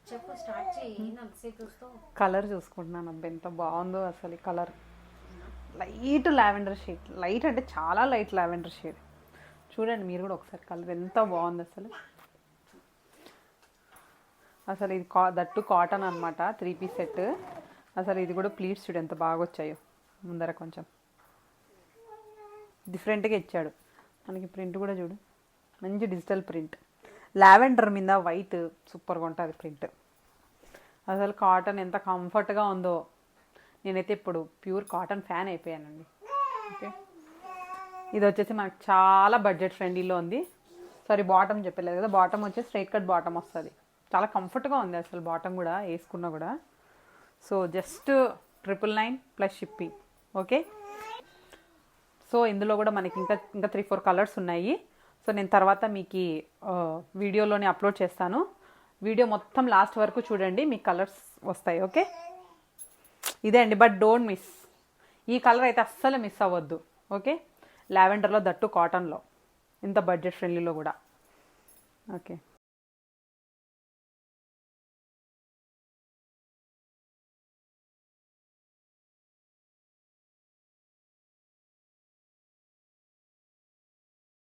చెప్పు స్టార్ట్ చేయి. అంతసేపు చూస్తూ కలర్ చూసుకుంటున్నాను. అబ్బా ఎంత బాగుందో అసలు ఈ colour. Light lavender shade, light అంటే చాలా లైట్ లావెండర్ షేడ్. చూడండి మీరు కూడా ఒకసారి కలర్ ఎంత బాగుంది అసలు. అసలు ఇది దట్టు కాటన్ అనమాట, 3 పీస్ సెట్. అసలు ఇది కూడా ప్లీట్స్ చూడు ఎంత బాగా వచ్చాయో. ముందర కొంచెం డిఫరెంట్గా ఇచ్చాడు మనకి. ప్రింట్ కూడా చూడు, మంచి డిజిటల్ ప్రింట్. లావెండర్ మీద వైట్ సూపర్గా ఉంటుంది ప్రింట్. అసలు కాటన్ ఎంత కంఫర్ట్గా ఉందో. నేనైతే ఇప్పుడు ప్యూర్ కాటన్ ఫ్యాన్ అయిపోయానండి. ఓకే, ఇది వచ్చేసి మనకు చాలా బడ్జెట్ ఫ్రెండ్లీలో ఉంది. సారీ, బాటమ్ చెప్పలేదు కదా, బాటమ్ వచ్చేసి స్ట్రైట్ కట్ బాటమ్ వస్తుంది. చాలా కంఫర్ట్గా ఉంది అసలు బాటమ్ కూడా వేసుకున్నా కూడా. So just 999 plus shipping. Okay, so ఇందులో కూడా మనకి ఇంకా 3-4 కలర్స్ ఉన్నాయి. సో నేను తర్వాత మీకు వీడియోలోనే అప్లోడ్ చేస్తాను. వీడియో మొత్తం లాస్ట్ వరకు చూడండి, మీకు కలర్స్ వస్తాయి. ఓకే, ఇదే అండి, బట్ డోంట్ మిస్. ఈ కలర్ అయితే అస్సలు మిస్ అవ్వద్దు. ఓకే, లావెండర్లో దట్టు కాటన్లో, ఇంత బడ్జెట్ ఫ్రెండ్లీలో కూడా. ఓకే.